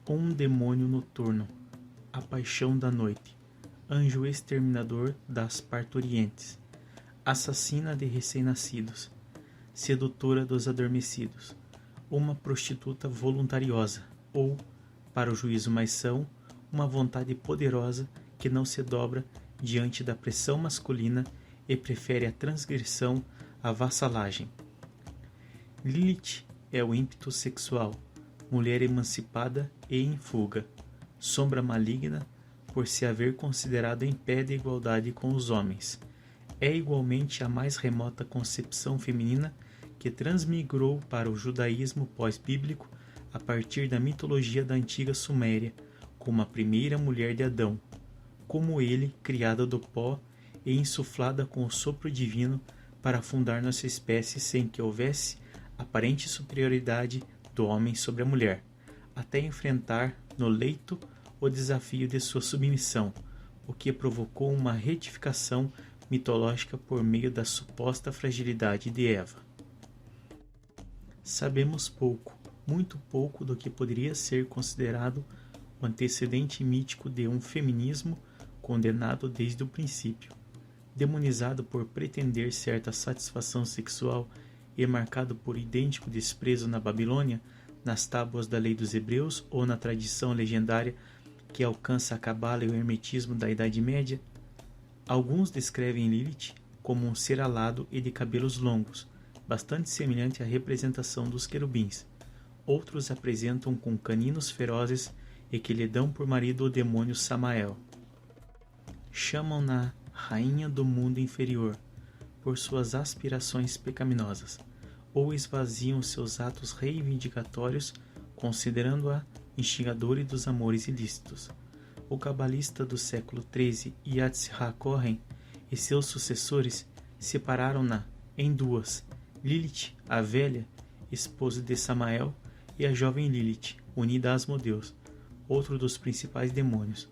Um demônio noturno, a paixão da noite, anjo exterminador das parturientes, assassina de recém-nascidos, sedutora dos adormecidos, uma prostituta voluntariosa, ou, para o juízo mais são, uma vontade poderosa que não se dobra diante da pressão masculina e prefere a transgressão à vassalagem. Lilith é o ímpeto sexual, mulher emancipada e em fuga, sombra maligna por se haver considerado em pé de igualdade com os homens. É igualmente a mais remota concepção feminina que transmigrou para o judaísmo pós-bíblico a partir da mitologia da antiga Suméria, como a primeira mulher de Adão, como ele, criada do pó e insuflada com o sopro divino para fundar nossa espécie sem que houvesse aparente superioridade do homem sobre a mulher, até enfrentar no leito o desafio de sua submissão, o que provocou uma retificação mitológica por meio da suposta fragilidade de Eva. Sabemos pouco, muito pouco do que poderia ser considerado o antecedente mítico de um feminismo condenado desde o princípio, demonizado por pretender certa satisfação sexual e marcado por idêntico desprezo na Babilônia, nas tábuas da lei dos hebreus ou na tradição legendária que alcança a cabala e o hermetismo da Idade Média. Alguns descrevem Lilith como um ser alado e de cabelos longos, bastante semelhante à representação dos querubins. Outros apresentam com caninos ferozes e que lhe dão por marido o demônio Samael. Chamam-na rainha do mundo inferior, por suas aspirações pecaminosas, ou esvaziam seus atos reivindicatórios, considerando-a instigadora dos amores ilícitos. O cabalista do século XIII, Yetzirah Cohen, e seus sucessores separaram-na em duas: Lilith, a velha, esposa de Samael, e a jovem Lilith, unida a Asmodeus, outro dos principais demônios,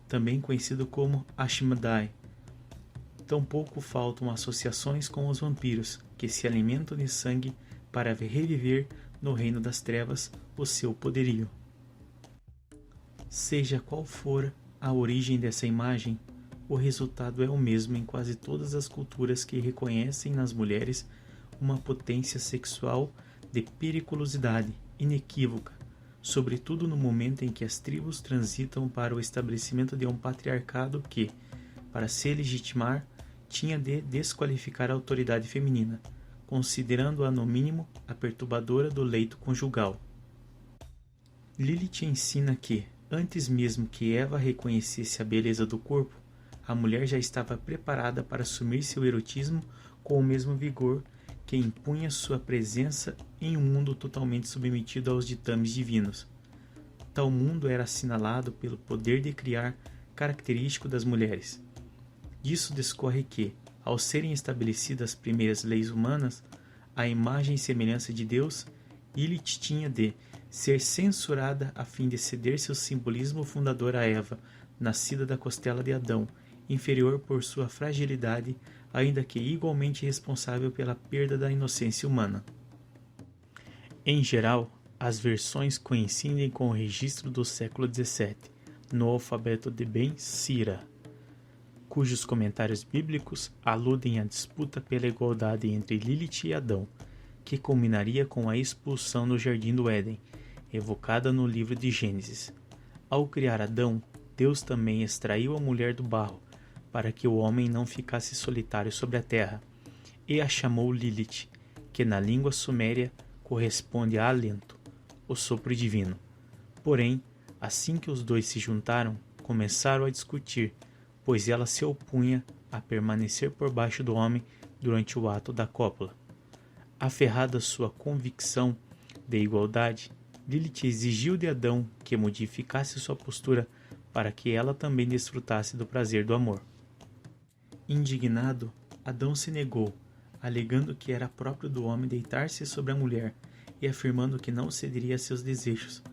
também conhecido como Ashmedai. Tampouco faltam associações com os vampiros, que se alimentam de sangue para reviver no reino das trevas o seu poderio. Seja qual for a origem dessa imagem, o resultado é o mesmo em quase todas as culturas que reconhecem nas mulheres uma potência sexual de periculosidade inequívoca, sobretudo no momento em que as tribos transitam para o estabelecimento de um patriarcado que, para se legitimar, tinha de desqualificar a autoridade feminina, considerando-a no mínimo a perturbadora do leito conjugal. Lilith ensina que, antes mesmo que Eva reconhecesse a beleza do corpo, a mulher já estava preparada para assumir seu erotismo com o mesmo vigor que impunha sua presença em um mundo totalmente submetido aos ditames divinos. Tal mundo era assinalado pelo poder de criar característico das mulheres. Disso discorre que, ao serem estabelecidas as primeiras leis humanas, a imagem e semelhança de Deus, Lilith tinha de ser censurada a fim de ceder seu simbolismo fundador a Eva, nascida da costela de Adão, inferior por sua fragilidade, ainda que igualmente responsável pela perda da inocência humana. Em geral, as versões coincidem com o registro do século XVII, no alfabeto de Ben Sira, cujos comentários bíblicos aludem à disputa pela igualdade entre Lilith e Adão, que culminaria com a expulsão do Jardim do Éden, evocada no livro de Gênesis. Ao criar Adão, Deus também extraiu a mulher do barro, para que o homem não ficasse solitário sobre a terra, e a chamou Lilith, que na língua suméria corresponde a alento, o sopro divino. Porém, assim que os dois se juntaram, começaram a discutir, pois ela se opunha a permanecer por baixo do homem durante o ato da cópula. Aferrada sua convicção de igualdade, Lilith exigiu de Adão que modificasse sua postura para que ela também desfrutasse do prazer do amor. Indignado, Adão se negou, alegando que era próprio do homem deitar-se sobre a mulher e afirmando que não cederia a seus desejos.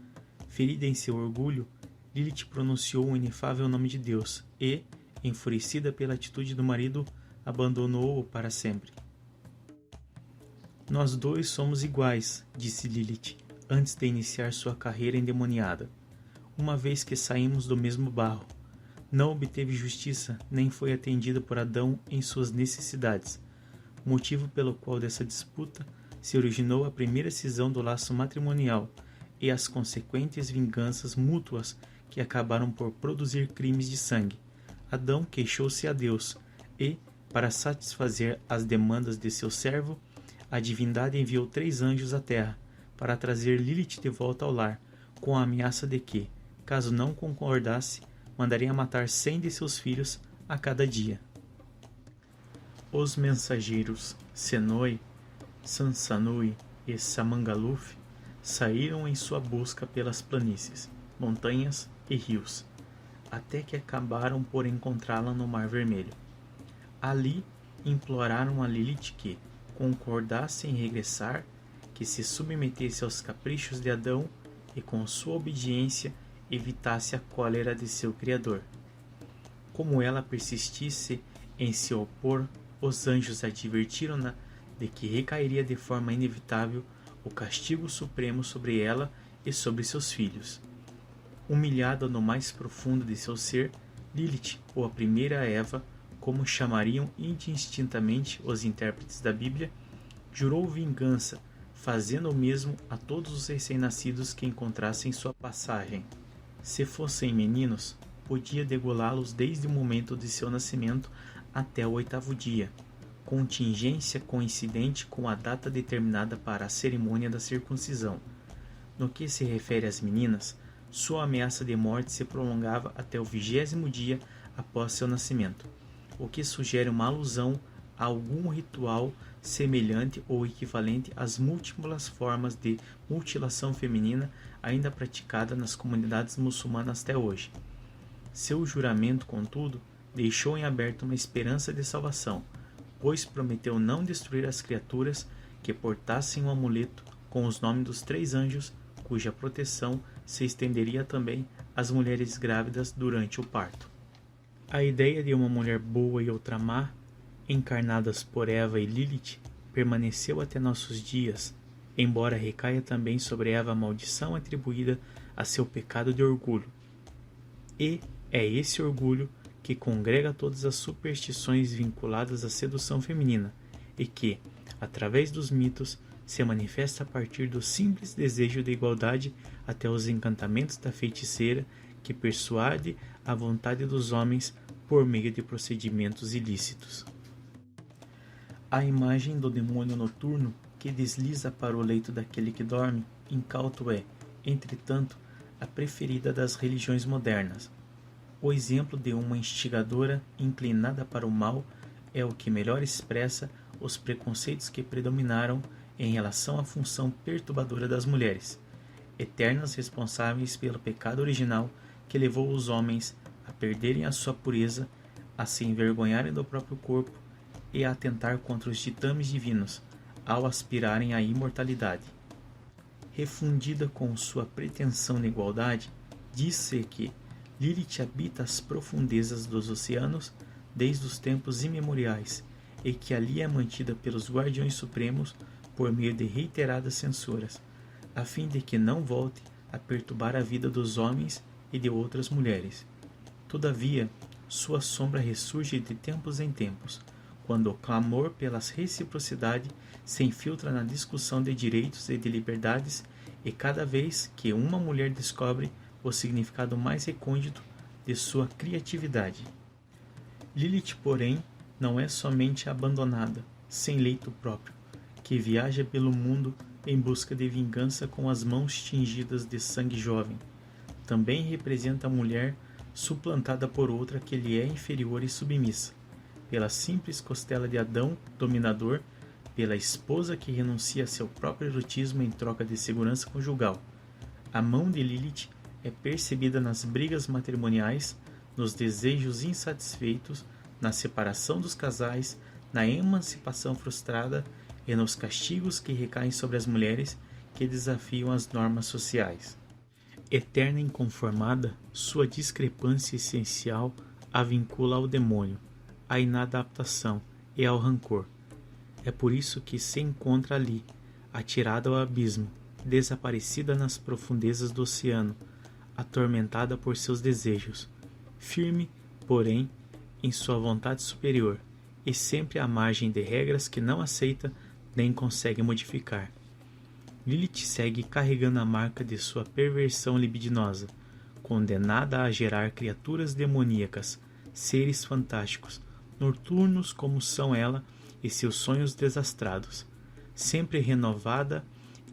Ferida em seu orgulho, Lilith pronunciou o inefável nome de Deus e, enfurecida pela atitude do marido, abandonou-o para sempre. Nós dois somos iguais, disse Lilith, antes de iniciar sua carreira endemoniada. uma vez que saímos do mesmo barro. Não obteve justiça, nem foi atendido por Adão em suas necessidades, motivo pelo qual dessa disputa se originou a primeira cisão do laço matrimonial e as consequentes vinganças mútuas que acabaram por produzir crimes de sangue. Adão queixou-se a Deus e, para satisfazer as demandas de seu servo, a divindade enviou 3 anjos à terra para trazer Lilith de volta ao lar, com a ameaça de que, caso não concordasse, mandaria matar 100 de seus filhos a cada dia. Os mensageiros Senoi, Sansanui e Samangaluf saíram em sua busca pelas planícies, montanhas e rios, até que acabaram por encontrá-la no Mar Vermelho. Ali imploraram a Lilith que concordasse em regressar, que se submetesse aos caprichos de Adão e com sua obediência evitasse a cólera de seu Criador. Como ela persistisse em se opor, os anjos advertiram-na de que recairia de forma inevitável o castigo supremo sobre ela e sobre seus filhos. Humilhada no mais profundo de seu ser, Lilith, ou a primeira Eva, como chamariam indistintamente os intérpretes da Bíblia, jurou vingança, fazendo o mesmo a todos os recém-nascidos que encontrassem sua passagem. Se fossem meninos, podia degolá-los desde o momento de seu nascimento até o 8º dia, contingência coincidente com a data determinada para a cerimônia da circuncisão. No que se refere às meninas, sua ameaça de morte se prolongava até o 20º dia após seu nascimento, o que sugere uma alusão a algum ritual semelhante ou equivalente às múltiplas formas de mutilação feminina ainda praticada nas comunidades muçulmanas até hoje. Seu juramento, contudo, deixou em aberto uma esperança de salvação, pois prometeu não destruir as criaturas que portassem um amuleto com os nomes dos 3 anjos, cuja proteção se estenderia também às mulheres grávidas durante o parto. A ideia de uma mulher boa e outra má, encarnadas por Eva e Lilith, permaneceu até nossos dias, embora recaia também sobre Eva a maldição atribuída a seu pecado de orgulho. E é esse orgulho que congrega todas as superstições vinculadas à sedução feminina e que, através dos mitos, se manifesta a partir do simples desejo de igualdade até os encantamentos da feiticeira que persuade a vontade dos homens por meio de procedimentos ilícitos. A imagem do demônio noturno que desliza para o leito daquele que dorme, incauto é, entretanto, a preferida das religiões modernas. O exemplo de uma instigadora inclinada para o mal é o que melhor expressa os preconceitos que predominaram em relação à função perturbadora das mulheres, eternas responsáveis pelo pecado original que levou os homens a perderem a sua pureza, a se envergonharem do próprio corpo e a atentar contra os ditames divinos, ao aspirarem à imortalidade. Refundida com sua pretensão de igualdade, diz-se que Lilith habita as profundezas dos oceanos desde os tempos imemoriais e que ali é mantida pelos guardiões supremos por meio de reiteradas censuras, a fim de que não volte a perturbar a vida dos homens e de outras mulheres. Todavia, sua sombra ressurge de tempos em tempos, quando o clamor pela reciprocidade se infiltra na discussão de direitos e de liberdades e cada vez que uma mulher descobre o significado mais recôndito de sua criatividade. Lilith, porém, não é somente abandonada, sem leito próprio, que viaja pelo mundo em busca de vingança com as mãos tingidas de sangue jovem. Também representa a mulher suplantada por outra que lhe é inferior e submissa, pela simples costela de Adão, dominador, pela esposa que renuncia a seu próprio erotismo em troca de segurança conjugal. A mão de Lilith é percebida nas brigas matrimoniais, nos desejos insatisfeitos, na separação dos casais, na emancipação frustrada e nos castigos que recaem sobre as mulheres que desafiam as normas sociais. Eterna e inconformada, sua discrepância essencial a vincula ao demônio, à inadaptação e ao rancor. É por isso que se encontra ali, atirada ao abismo, desaparecida nas profundezas do oceano, atormentada por seus desejos, firme, porém, em sua vontade superior, e sempre à margem de regras que não aceita nem consegue modificar. Lilith segue carregando a marca de sua perversão libidinosa, condenada a gerar criaturas demoníacas, seres fantásticos, noturnos como são ela e seus sonhos desastrados. Sempre renovada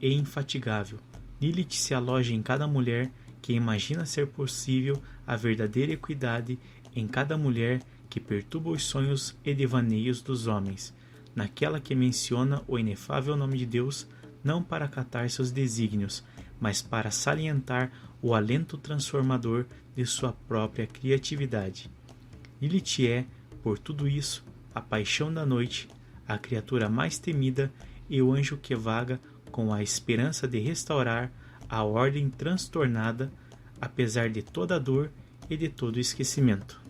e infatigável, Lilith se aloja em cada mulher que imagina ser possível a verdadeira equidade, em cada mulher que perturba os sonhos e devaneios dos homens, naquela que menciona o inefável nome de Deus, não para acatar seus desígnios, mas para salientar o alento transformador de sua própria criatividade. Lilith é, por tudo isso, a paixão da noite, a criatura mais temida e o anjo que vaga com a esperança de restaurar a ordem transtornada, apesar de toda a dor e de todo o esquecimento.